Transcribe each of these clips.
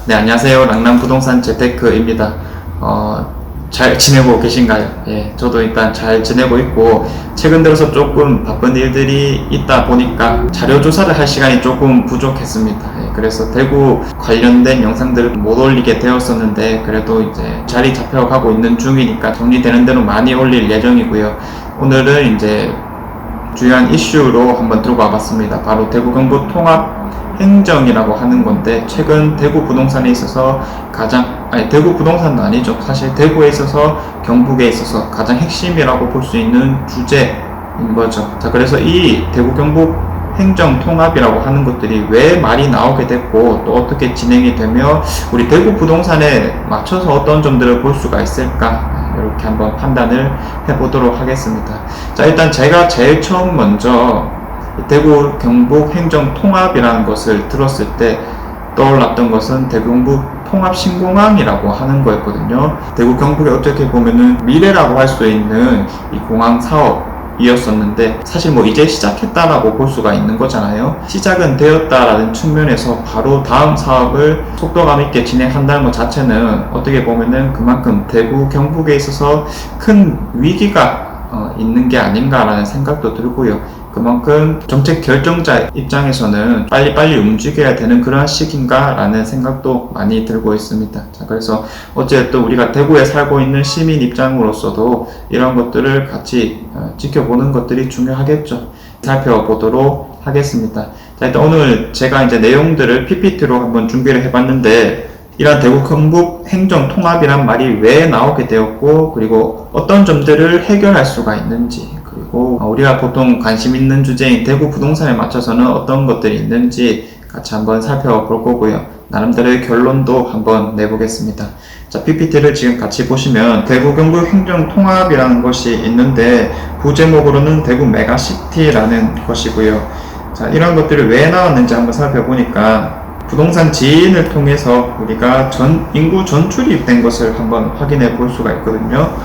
네, 안녕하세요. 랑남부동산 재테크입니다. 잘 지내고 계신가요? 예, 저도 일단 잘 지내고 있고, 최근 들어서 조금 바쁜 일들이 있다 보니까 자료 조사를 할 시간이 조금 부족했습니다. 예, 그래서 대구 관련된 영상들을 못 올리게 되었었는데, 그래도 이제 자리 잡혀가고 있는 중이니까 정리되는 대로 많이 올릴 예정이고요. 오늘은 이제 주요한 이슈로 한번 들고 와봤습니다. 바로 대구 경북 통합 행정이라고 하는 건데, 최근 대구 부동산에 있어서 대구 부동산도 아니죠. 사실 대구에 있어서 경북에 있어서 가장 핵심이라고 볼 수 있는 주제인 거죠. 자, 그래서 이 대구 경북 행정 통합이라고 하는 것들이 왜 말이 나오게 됐고, 또 어떻게 진행이 되며 우리 대구 부동산에 맞춰서 어떤 점들을 볼 수가 있을까, 이렇게 한번 판단을 해보도록 하겠습니다. 자, 일단 제가 제일 처음 먼저 대구 경북 행정 통합이라는 것을 들었을 때 떠올랐던 것은 대구 경북 통합 신공항이라고 하는 거였거든요. 대구 경북에 어떻게 보면은 미래라고 할 수 있는 이 공항 사업이었었는데, 사실 뭐 이제 시작했다라고 볼 수가 있는 거잖아요. 시작은 되었다라는 측면에서 바로 다음 사업을 속도감 있게 진행한다는 것 자체는 어떻게 보면은 그만큼 대구 경북에 있어서 큰 위기가 있는 게 아닌가라는 생각도 들고요. 그만큼 정책 결정자 입장에서는 빨리빨리 움직여야 되는 그런 시기인가 라는 생각도 많이 들고 있습니다. 자, 그래서 어쨌든 우리가 대구에 살고 있는 시민 입장으로서도 이런 것들을 같이 지켜보는 것들이 중요하겠죠. 살펴보도록 하겠습니다. 자, 일단 오늘 제가 이제 내용들을 PPT로 한번 준비를 해봤는데, 이러한 대구 경북 행정 통합이란 말이 왜 나오게 되었고, 그리고 어떤 점들을 해결할 수가 있는지, 그리고 우리가 보통 관심 있는 주제인 대구 부동산에 맞춰서는 어떤 것들이 있는지 같이 한번 살펴볼 거고요. 나름대로의 결론도 한번 내보겠습니다. 자, PPT를 지금 같이 보시면 대구 경북 행정 통합이라는 것이 있는데, 부제목으로는 대구 메가시티라는 것이고요. 자, 이런 것들이 왜 나왔는지 한번 살펴보니까, 부동산 지인을 통해서 우리가 인구 전출입된 것을 한번 확인해 볼 수가 있거든요.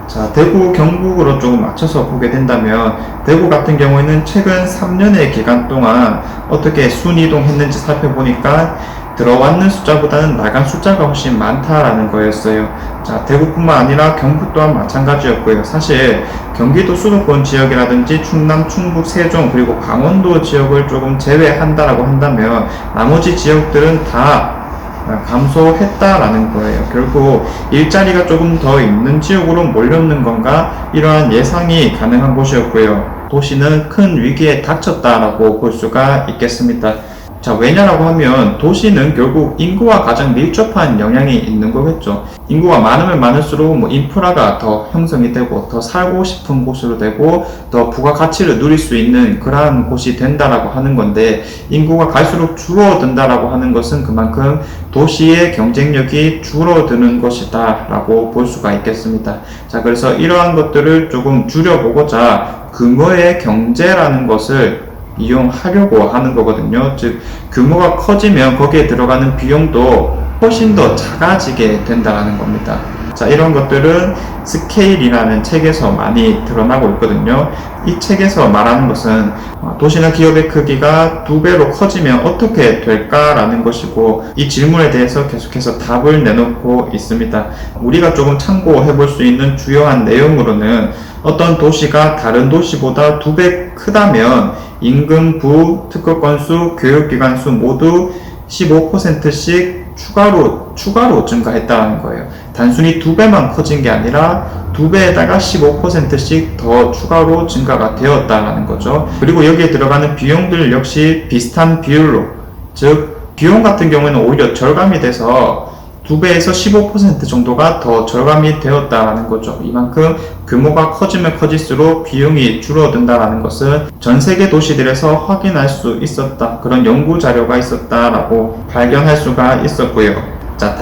자, 대구 경북으로 조금 맞춰서 보게 된다면, 대구 같은 경우에는 최근 3년의 기간 동안 어떻게 순이동했는지 살펴보니까 들어왔는 숫자보다는 나간 숫자가 훨씬 많다라는 거였어요. 자, 대구뿐만 아니라 경북 또한 마찬가지였고요. 사실 경기도 수도권 지역이라든지 충남, 충북, 세종, 그리고 강원도 지역을 조금 제외한다라고 한다면 나머지 지역들은 다 감소했다라는 거예요. 결국 일자리가 조금 더 있는 지역으로 몰렸는 건가, 이러한 예상이 가능한 곳이었고요. 도시는 큰 위기에 닥쳤다라고 볼 수가 있겠습니다. 자, 왜냐라고 하면 도시는 결국 인구와 가장 밀접한 영향이 있는 거겠죠. 인구가 많으면 많을수록 인프라가 더 형성이 되고 더 살고 싶은 곳으로 되고 더 부가가치를 누릴 수 있는 그러한 곳이 된다라고 하는 건데, 인구가 갈수록 줄어든다라고 하는 것은 그만큼 도시의 경쟁력이 줄어드는 것이다 라고 볼 수가 있겠습니다. 자, 그래서 이러한 것들을 조금 줄여보고자 규모의 경제라는 것을 이용하려고 하는 거거든요. 즉, 규모가 커지면 거기에 들어가는 비용도 훨씬 더 작아지게 된다는 겁니다. 자, 이런 것들은 스케일이라는 책에서 많이 드러나고 있거든요. 이 책에서 말하는 것은 도시나 기업의 크기가 2배로 커지면 어떻게 될까라는 것이고, 이 질문에 대해서 계속해서 답을 내놓고 있습니다. 우리가 조금 참고해 볼 수 있는 주요한 내용으로는, 어떤 도시가 다른 도시보다 2배 크다면 임금, 부, 특허 건수, 교육기관 수 모두 15%씩 추가로 증가했다는 거예요. 단순히 2배만 커진 게 아니라 2배에다가 15%씩 더 추가로 증가가 되었다는 거죠. 그리고 여기에 들어가는 비용들 역시 비슷한 비율로, 즉 비용 같은 경우에는 오히려 절감이 돼서 2배에서 15% 정도가 더 절감이 되었다는 거죠. 이만큼 규모가 커지면 커질수록 비용이 줄어든다는 것은 전 세계 도시들에서 확인할 수 있었다, 그런 연구 자료가 있었다라고 발견할 수가 있었고요. 자,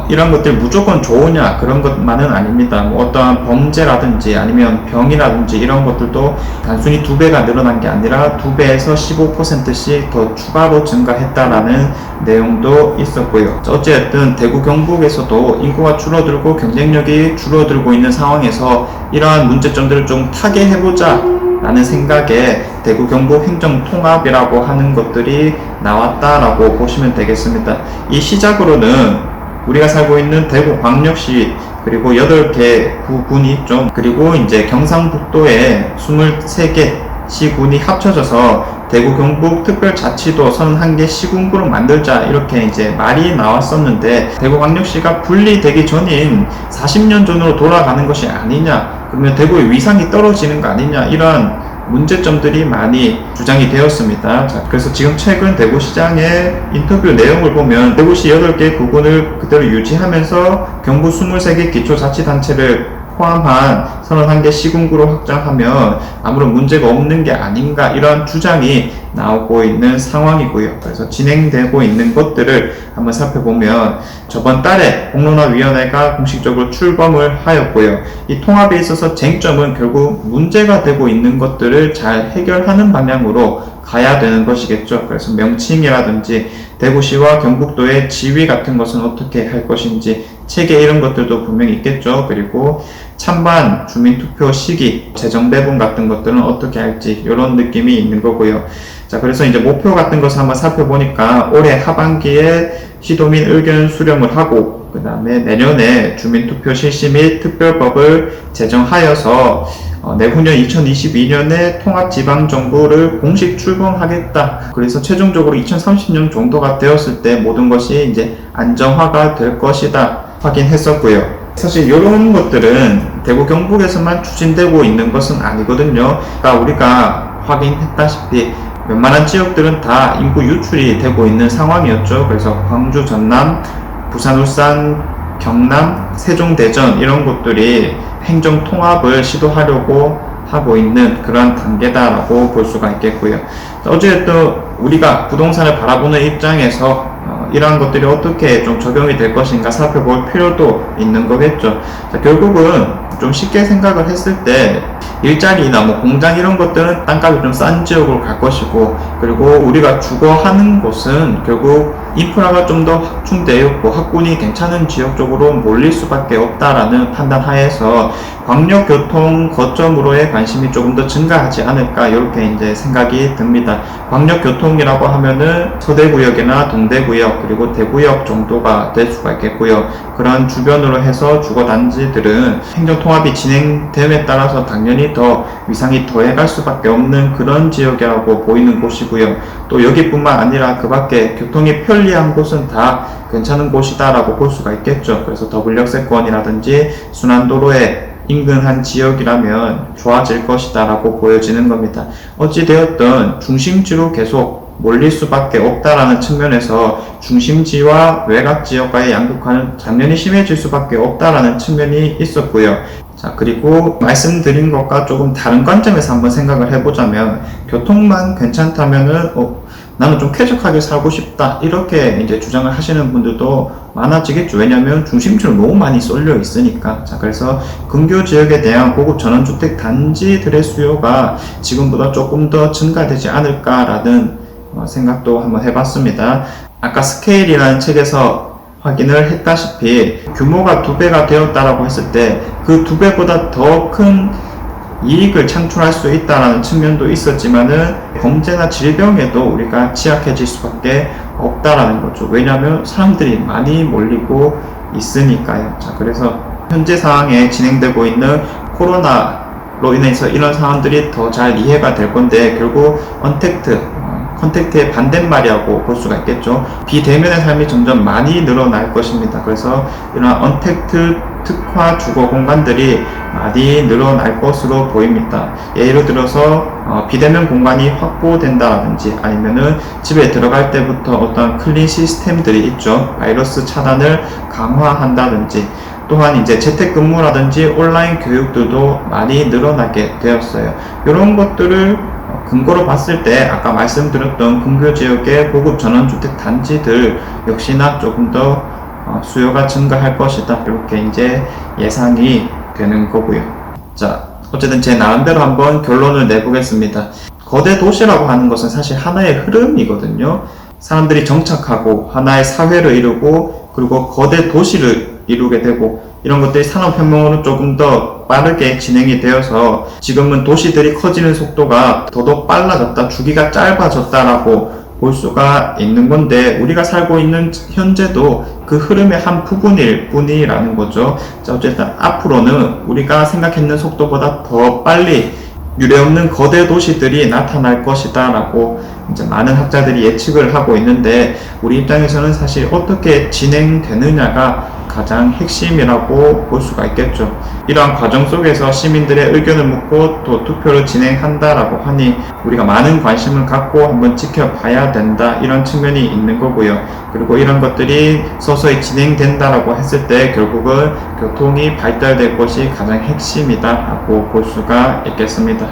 이런 것들이 무조건 좋으냐, 그런 것만은 아닙니다. 어떠한 범죄라든지 아니면 병이라든지 이런 것들도 단순히 2배가 늘어난 게 아니라 2배에서 15%씩 더 추가로 증가했다라는 내용도 있었고요. 어쨌든 대구 경북에서도 인구가 줄어들고 경쟁력이 줄어들고 있는 상황에서 이러한 문제점들을 좀 타개해보자 라는 생각에 대구 경북 행정통합이라고 하는 것들이 나왔다라고 보시면 되겠습니다. 이 시작으로는 우리가 살고 있는 대구광역시 그리고 8개 구군이 있죠. 그리고 이제 경상북도에 23개 시군이 합쳐져서 대구 경북 특별자치도 31개 시군구로 만들자 이렇게 이제 말이 나왔었는데 대구광역시가 분리되기 전인 40년 전으로 돌아가는 것이 아니냐, 그러면 대구의 위상이 떨어지는 거 아니냐, 이런 문제점들이 많이 주장이 되었습니다. 자, 그래서 지금 최근 대구시장의 인터뷰 내용을 보면 대구시 8개 구군을 그대로 유지하면서 경북 23개 기초자치단체를 포함한 31개 시군구로 확장하면 아무런 문제가 없는 게 아닌가, 이런 주장이 나오고 있는 상황이고요. 그래서 진행되고 있는 것들을 한번 살펴보면 저번 달에 공론화위원회가 공식적으로 출범을 하였고요. 이 통합에 있어서 쟁점은 결국 문제가 되고 있는 것들을 잘 해결하는 방향으로 가야 되는 것이겠죠. 그래서 명칭이라든지 대구시와 경북도의 지위 같은 것은 어떻게 할 것인지, 체계 이런 것들도 분명히 있겠죠. 그리고 찬반 주민투표 시기, 재정 배분 같은 것들은 어떻게 할지, 이런 느낌이 있는 거고요. 자, 그래서 이제 목표 같은 것을 한번 살펴보니까 올해 하반기에 시도민 의견 수렴을 하고, 그 다음에 내년에 주민투표 실시 및 특별법을 제정하여서 내후년 2022년에 통합지방정부를 공식 출범하겠다. 그래서 최종적으로 2030년 정도가 되었을 때 모든 것이 이제 안정화가 될 것이다 확인했었고요. 사실 이런 것들은 대구 경북에서만 추진되고 있는 것은 아니거든요. 그러니까 우리가 확인했다시피 웬만한 지역들은 다 인구 유출이 되고 있는 상황이었죠. 그래서 광주, 전남, 부산, 울산, 경남, 세종, 대전 이런 곳들이 행정 통합을 시도하려고 하고 있는 그런 단계다라고 볼 수가 있겠고요. 어쨌든 우리가 부동산을 바라보는 입장에서 이러한 것들이 어떻게 좀 적용이 될 것인가 살펴볼 필요도 있는 거겠죠. 자, 결국은 좀 쉽게 생각을 했을 때 일자리나 뭐 공장 이런 것들은 땅값이 좀 싼 지역으로 갈 것이고, 그리고 우리가 주거하는 곳은 결국 인프라가 좀 더 확충되어 있고 학군이 괜찮은 지역 쪽으로 몰릴 수밖에 없다라는 판단 하에서 광역교통 거점으로의 관심이 조금 더 증가하지 않을까, 이렇게 이제 생각이 듭니다. 광역교통이라고 하면은 서대구역이나 동대구역 그리고 대구역 정도가 될 수가 있겠고요. 그런 주변으로 해서 주거단지들은 행정통합이 진행됨에 따라서 당연히 더 위상이 더해갈 수밖에 없는 그런 지역이라고 보이는 곳이고요. 또 여기뿐만 아니라 그 밖에 교통이 편리한 곳은 다 괜찮은 곳이다 라고 볼 수가 있겠죠. 그래서 더블역세권이라든지 순환도로에 인근한 지역이라면 좋아질 것이다 라고 보여지는 겁니다. 어찌되었든 중심지로 계속 몰릴 수밖에 없다라는 측면에서 중심지와 외곽지역과의 양극화는 당연히 심해질 수밖에 없다라는 측면이 있었고요. 자, 그리고 말씀드린 것과 조금 다른 관점에서 한번 생각을 해보자면, 교통만 괜찮다면은 나는 좀 쾌적하게 살고 싶다 이렇게 이제 주장을 하시는 분들도 많아지겠죠. 왜냐하면 중심지로 너무 많이 쏠려 있으니까. 자, 그래서 근교 지역에 대한 고급 전원주택 단지들의 수요가 지금보다 조금 더 증가되지 않을까라는 생각도 한번 해봤습니다. 아까 스케일이라는 책에서 확인을 했다시피 규모가 2배가 되었다라고 했을 때 그 2배보다 더 큰 이익을 창출할 수 있다는 측면도 있었지만은 범죄나 질병에도 우리가 취약해질 수밖에 없다라는 거죠. 왜냐하면 사람들이 많이 몰리고 있으니까요. 자, 그래서 현재 상황에 진행되고 있는 코로나로 인해서 이런 상황들이 더 잘 이해가 될 건데, 결국 컨택트의 반대말이라고 볼 수가 있겠죠. 비대면의 삶이 점점 많이 늘어날 것입니다. 그래서 이런 언택트 특화 주거 공간들이 많이 늘어날 것으로 보입니다. 예를 들어서 비대면 공간이 확보된다든지, 아니면은 집에 들어갈 때부터 어떤 클린 시스템들이 있죠. 바이러스 차단을 강화한다든지, 또한 이제 재택근무라든지 온라인 교육들도 많이 늘어나게 되었어요. 이런 것들을 근거로 봤을 때 아까 말씀드렸던 근교 지역의 고급 전원주택 단지들 역시나 조금 더 수요가 증가할 것이다, 이렇게 이제 예상이 되는 거고요. 자, 어쨌든 제 나름대로 한번 결론을 내보겠습니다. 거대 도시라고 하는 것은 사실 하나의 흐름이거든요. 사람들이 정착하고 하나의 사회를 이루고, 그리고 거대 도시를 이루게 되고 이런 것들이 산업혁명으로 조금 더 빠르게 진행이 되어서 지금은 도시들이 커지는 속도가 더더욱 빨라졌다, 주기가 짧아졌다라고 볼 수가 있는 건데 우리가 살고 있는 현재도 그 흐름의 한 부분일 뿐이라는 거죠. 자, 어쨌든 앞으로는 우리가 생각했는 속도보다 더 빨리 유례없는 거대 도시들이 나타날 것이다 라고 이제 많은 학자들이 예측을 하고 있는데 우리 입장에서는 사실 어떻게 진행되느냐가 가장 핵심이라고 볼 수가 있겠죠. 이러한 과정 속에서 시민들의 의견을 묻고 또 투표를 진행한다라고 하니 우리가 많은 관심을 갖고 한번 지켜봐야 된다, 이런 측면이 있는 거고요. 그리고 이런 것들이 서서히 진행된다라고 했을 때 결국은 교통이 발달될 것이 가장 핵심이다라고 볼 수가 있겠습니다.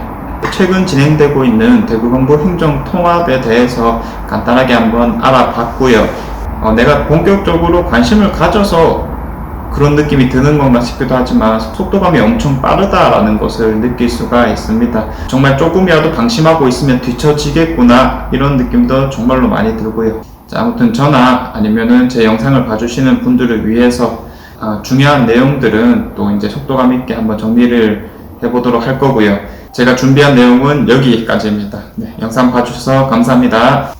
최근 진행되고 있는 대구경북 행정통합에 대해서 간단하게 한번 알아봤고요. 내가 본격적으로 관심을 가져서 그런 느낌이 드는 건가 싶기도 하지만 속도감이 엄청 빠르다라는 것을 느낄 수가 있습니다. 정말 조금이라도 방심하고 있으면 뒤처지겠구나, 이런 느낌도 정말로 많이 들고요. 자, 아무튼 저나 아니면은 제 영상을 봐주시는 분들을 위해서 중요한 내용들은 또 이제 속도감 있게 한번 정리를 해보도록 할 거고요. 제가 준비한 내용은 여기까지입니다. 네, 영상 봐주셔서 감사합니다.